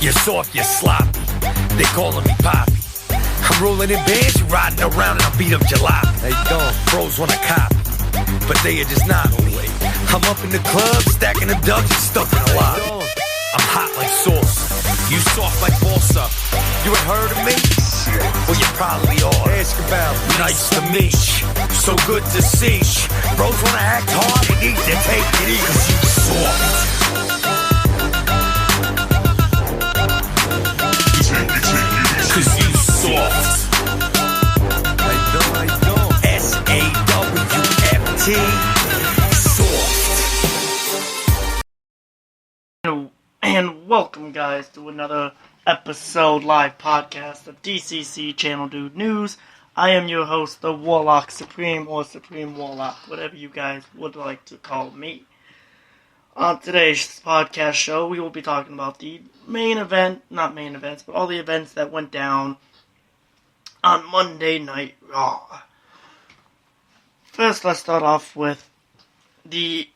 You're soft, you're sloppy. They calling me Poppy. I'm rolling in bands, you riding around and I beat up jalopy. They don't. Bros wanna copy, but they are just not me. I'm up in the club, stacking them ducks and stuck in a lot. I'm hot like sauce. You soft like balsa. You ain't heard of me? Well, you probably are. Ask about me. Nice to meet you. So good to see you. Bros wanna act hard, they need to take it easy. Cause you soft. Cause you soft. I don't. S-A-W-F-T. Soft. And welcome, guys, to another episode live podcast of D.C.C. Channel Dude News. I am your host, the Warlock Supreme, or Supreme Warlock, whatever you guys would like to call me. On today's podcast show, we will be talking about the not main events, but all the events that went down on Monday Night Raw. First, let's start off with the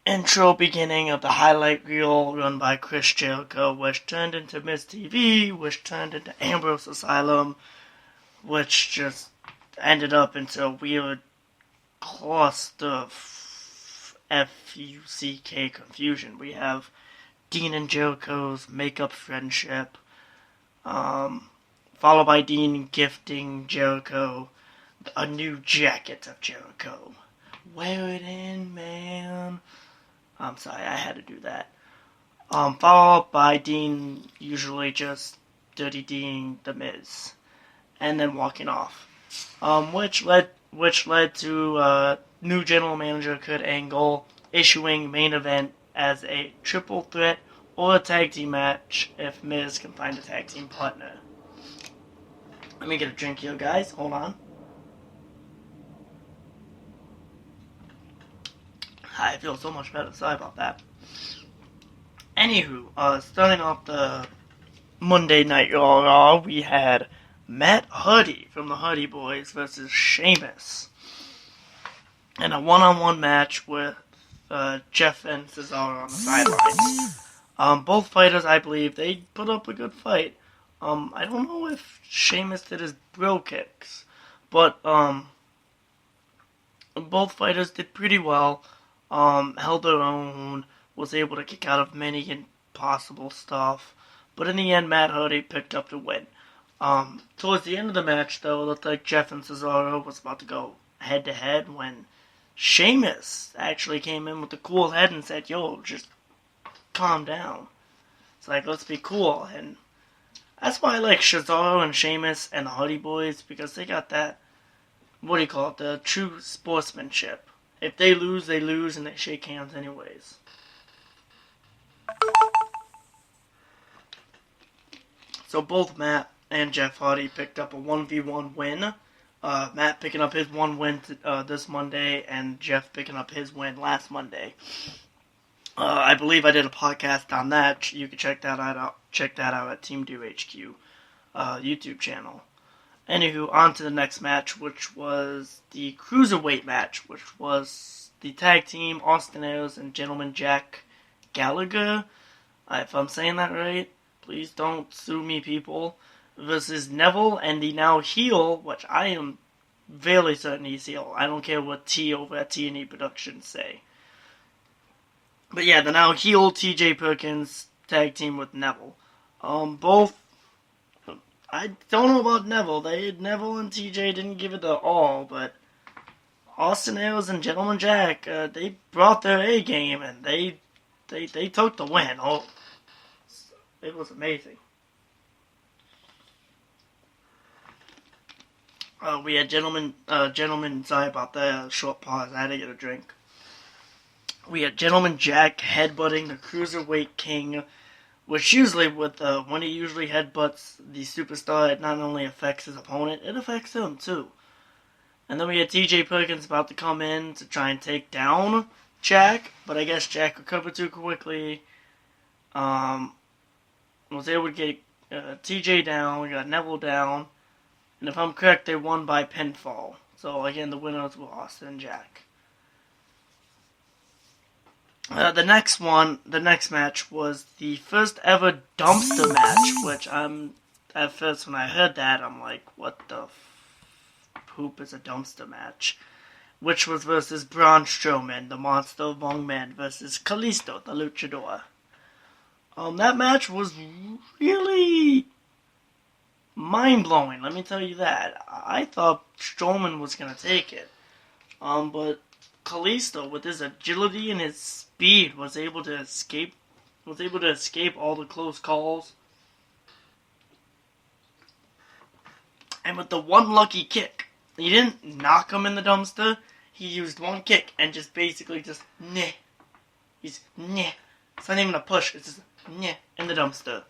intro beginning of the highlight reel run by Chris Jericho, which turned into Miz TV, which turned into Ambrose Asylum, which just ended up into a weird cluster F-U-C-K confusion. We have Dean and Jericho's makeup friendship, followed by Dean gifting Jericho a new jacket of Jericho. Wear it in, man. I'm sorry, I had to do that. Followed by Dean usually just dirty Dean the Miz, and then walking off. Which led to new general manager Kurt Angle issuing main event as a triple threat or a tag team match if Miz can find a tag team partner. Let me get a drink here, guys. Hold on. I feel so much better. Sorry about that. Anywho, starting off the Monday Night Raw, we had Matt Hardy from the Hardy Boys versus Sheamus in a one-on-one match with Jeff and Cesaro on the sidelines. Both fighters, I believe, they put up a good fight. I don't know if Sheamus did his bro kicks, but both fighters did pretty well. Held their own, was able to kick out of many impossible stuff, but in the end, Matt Hardy picked up the win. Towards the end of the match, though, it looked like Jeff and Cesaro was about to go head-to-head when Sheamus actually came in with a cool head and said, yo, just calm down. It's like, let's be cool. And that's why I like Cesaro and Sheamus and the Hardy Boys, because they got that, the true sportsmanship. If they lose, and they shake hands anyways. So both Matt and Jeff Hardy picked up a 1v1 win. Matt picking up his one win this Monday, and Jeff picking up his win last Monday. I believe I did a podcast on that. You can check that out at Team Do HQ YouTube channel. Anywho, on to the next match, which was the Cruiserweight match, which was the tag team Austin Aries and Gentleman Jack Gallagher, if I'm saying that right, please don't sue me, people, versus Neville and the now heel, which I am fairly certain he's heel. I don't care what T over at T&E Productions say. But yeah, the now heel TJ Perkins tag team with Neville. Both, I don't know about Neville. Neville and TJ didn't give it the all, but Austin Aries and Gentleman Jack, they brought their A game and they took the win. Oh, it was amazing. We had gentlemen. Sorry about the short pause. I had to get a drink. We had Gentleman Jack headbutting the Cruiserweight King, which usually when he usually headbutts the superstar, it not only affects his opponent, it affects him too. And then we had TJ Perkins about to come in to try and take down Jack, but I guess Jack recovered too quickly. Was able to get TJ down, we got Neville down, and if I'm correct, they won by pinfall. So again, the winners were Austin and Jack. The next match was the first ever dumpster match, which at first when I heard that, I'm like, what the poop is a dumpster match? Which was versus Braun Strowman, the Monster Among Men, versus Kalisto, the Luchador. That match was really mind-blowing, let me tell you that. I thought Strowman was gonna take it. But Kalisto, with his agility and his speed, was able to escape all the close calls. And with the one lucky kick, he didn't knock him in the dumpster. He used one kick and just basically just neh. He's neh. It's not even a push. It's just neh in the dumpster.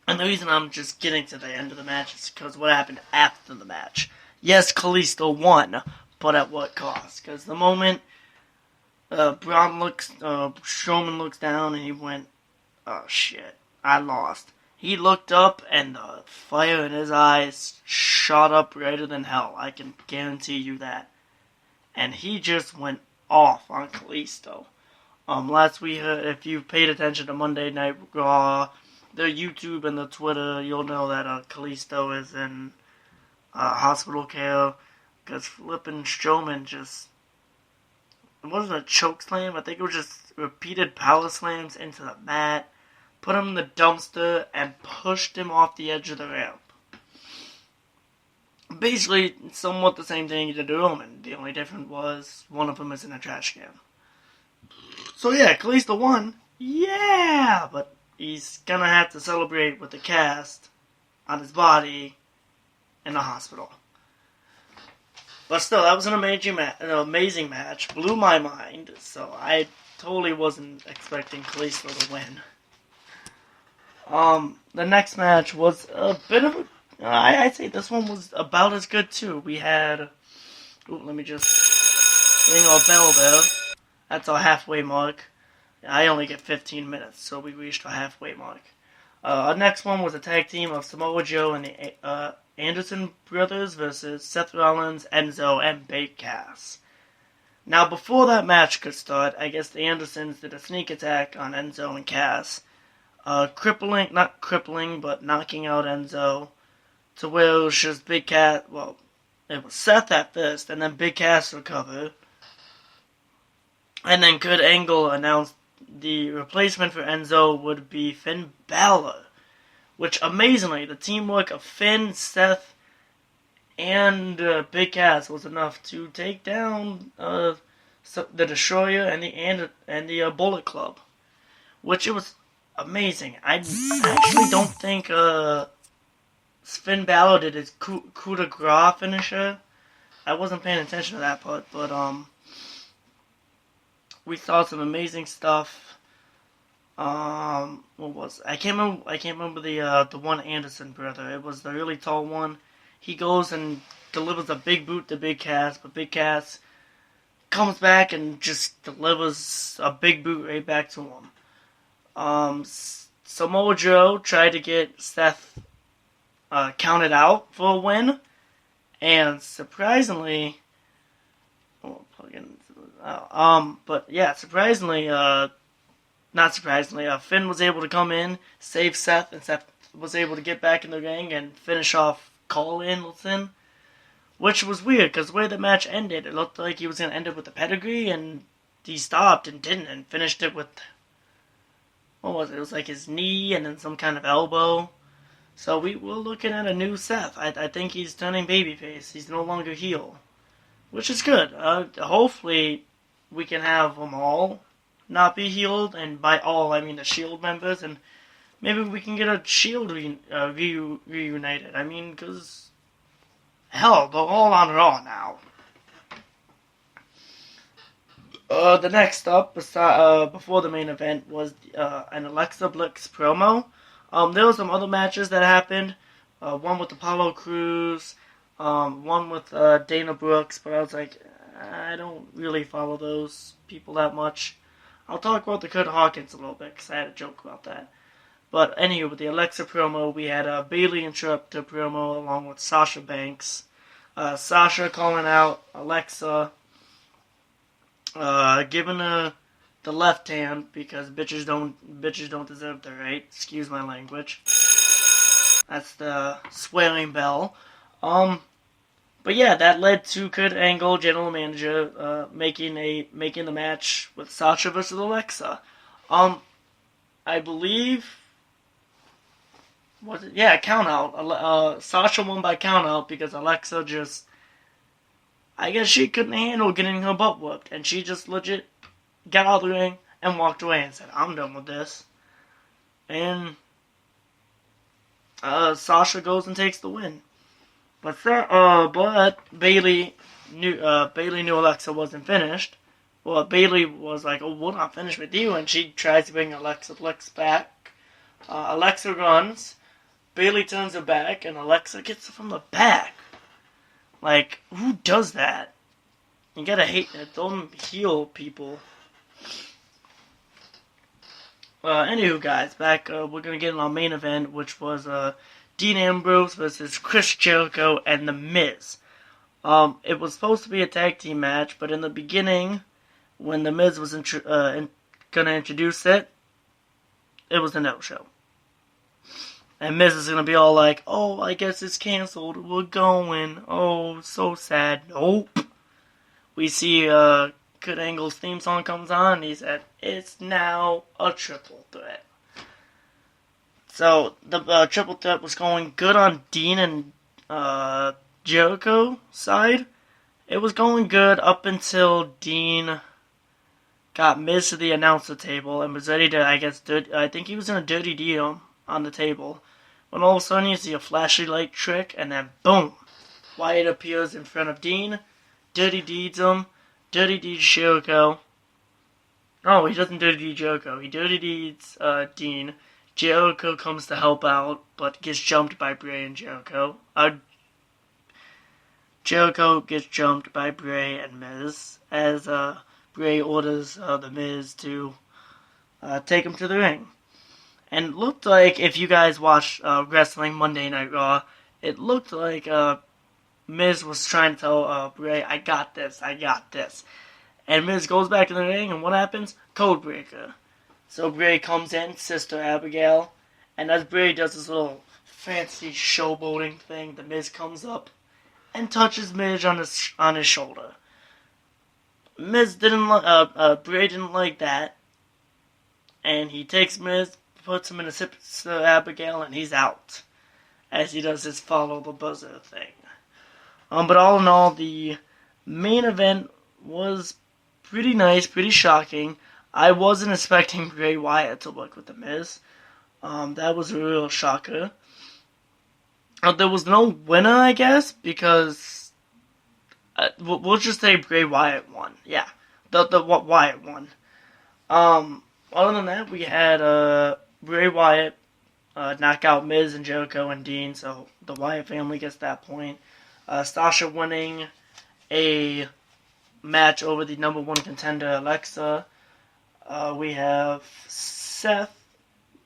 And the reason I'm just getting to the end of the match is because what happened after the match. Yes, Kalisto won, but at what cost? Because the moment Strowman looks down and he went, oh shit, I lost. He looked up and the fire in his eyes shot up brighter than hell. I can guarantee you that. And he just went off on Kalisto. Last we heard, if you paid attention to Monday Night Raw, the YouTube and the Twitter, you'll know that Kalisto is in hospital care because flipping Strowman just, it wasn't a choke slam, I think it was just repeated power slams into the mat, put him in the dumpster, and pushed him off the edge of the ramp. Basically, somewhat the same thing he did to Roman. The only difference was one of them is in a trash can. So yeah, Kalisto won. Yeah! But he's gonna have to celebrate with the cast on his body in the hospital. But still, that was an amazing match. Blew my mind. So I totally wasn't expecting Kalisto to win. The next match was a bit of a... I'd say this one was about as good too. We had... let me just ring our bell there. That's our halfway mark. I only get 15 minutes, so we reached our halfway mark. Our next one was a tag team of Samoa Joe and the Anderson brothers versus Seth Rollins, Enzo, and Big Cass. Now, before that match could start, I guess the Andersons did a sneak attack on Enzo and Cass. Not crippling, but knocking out Enzo to where it was just Big Cass, well, it was Seth at first, and then Big Cass recovered. And then Kurt Angle announced the replacement for Enzo would be Finn Balor, which amazingly, the teamwork of Finn, Seth, and Big Cass was enough to take down the Destroyer and the Bullet Club, which it was amazing. I actually don't think Finn Balor did his coup de grace finisher. I wasn't paying attention to that part, but we saw some amazing stuff. What was it? I can't remember the one Anderson brother. It was the really tall one. He goes and delivers a big boot to Big Cass, but Big Cass comes back and just delivers a big boot right back to him. Samoa Joe tried to get Seth counted out for a win, and surprisingly, Finn was able to come in, save Seth, and Seth was able to get back in the ring and finish off Anderson, which was weird, because the way the match ended, it looked like he was going to end it with a pedigree, and he stopped and didn't, and finished it with, what was it? It was like his knee, and then some kind of elbow. So we're looking at a new Seth. I think he's turning babyface. He's no longer heel, which is good. Hopefully, we can have them all not be healed, and by all, I mean the Shield members, and maybe we can get a Shield reunited. I mean, because, hell, they're all on Raw now. The next up, before the main event, was an Alexa Bliss promo. There were some other matches that happened. One with Apollo Crews, one with Dana Brooks, but I was like, I don't really follow those people that much. I'll talk about the Kurt Hawkins a little bit, because I had a joke about that. But anyway, with the Alexa promo, we had a Bayley interrupter promo along with Sasha Banks. Sasha calling out Alexa, giving her the left hand because bitches don't deserve the right. Excuse my language. That's the swearing bell. But yeah, that led to Kurt Angle, general manager, making the match with Sasha versus Alexa. I believe, was it? Yeah, count out. Sasha won by count out because Alexa just, I guess she couldn't handle getting her butt whooped, and she just legit got out of the ring and walked away and said, "I'm done with this." And Sasha goes and takes the win. But Bayley knew Alexa wasn't finished. Well, Bayley was like, "Oh, we're not finished with you," and she tries to bring Alexa Bliss back. Alexa runs. Bayley turns her back, and Alexa gets her from the back. Like, who does that? You gotta hate that. Don't heal people. Anywho, guys, back. We're gonna get in our main event, which was Dean Ambrose versus Chris Jericho and The Miz. It was supposed to be a tag team match, but in the beginning, when The Miz was gonna introduce it, it was a no-show. And Miz is gonna be all like, "Oh, I guess it's canceled. We're going. Oh, so sad." Nope. We see Kurt Angle's theme song comes on, and he said, "It's now a triple threat." So, the triple threat was going good on Dean and Jericho side. It was going good up until Dean got Miz to the announcer table and was ready to, I think he was going to dirty deed him on the table. When all of a sudden you see a flashy light trick, and then boom! Wyatt appears in front of Dean, dirty deeds him, dirty deeds Jericho. No, he doesn't dirty deed Jericho. He dirty deeds Dean. Jericho comes to help out, but gets jumped by Bray and Jericho. Jericho gets jumped by Bray and Miz, as Bray orders The Miz to take him to the ring. And it looked like, if you guys watched Wrestling Monday Night Raw, it looked like Miz was trying to tell Bray, I got this. And Miz goes back in the ring, and what happens? Codebreaker. So Bray comes in, Sister Abigail, and as Bray does this little fancy showboating thing, The Miz comes up and touches Miz on his shoulder. Bray didn't like that, and he takes Miz, puts him in a Sister Abigail, and he's out, as he does his follow the buzzer thing. But all in all, the main event was pretty nice, pretty shocking. I wasn't expecting Bray Wyatt to work with The Miz. That was a real shocker. There was no winner, I guess, because we'll just say Bray Wyatt won. Yeah, the Wyatt won. Other than that, we had Bray Wyatt knock out Miz and Jericho and Dean, so the Wyatt family gets that point. Sasha winning a match over the number one contender, Alexa. We have Seth,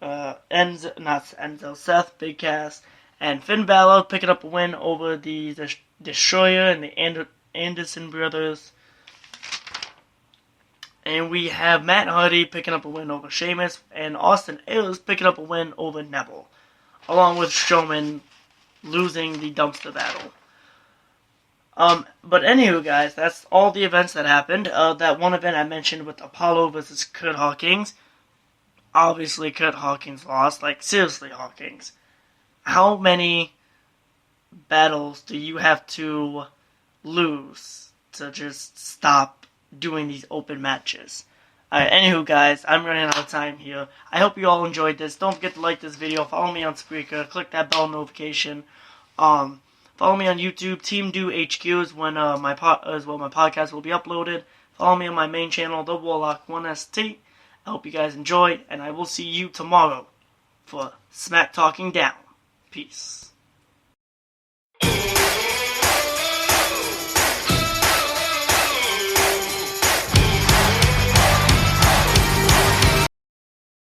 Seth, Big Cass, and Finn Balor picking up a win over the Destroyer and the Anderson brothers. And we have Matt Hardy picking up a win over Sheamus, and Austin Aries picking up a win over Neville, along with Strowman losing the dumpster battle. But anywho, guys, that's all the events that happened. That one event I mentioned with Apollo versus Kurt Hawkins. Obviously, Kurt Hawkins lost. Like, seriously, Hawkins. How many battles do you have to lose to just stop doing these open matches? Anywho, guys, I'm running out of time here. I hope you all enjoyed this. Don't forget to like this video. Follow me on Spreaker. Click that bell notification. Follow me on YouTube. Team Do HQ is when my podcast will be uploaded. Follow me on my main channel, The Warlock 1ST. I hope you guys enjoy, and I will see you tomorrow for Smack Talking Down. Peace.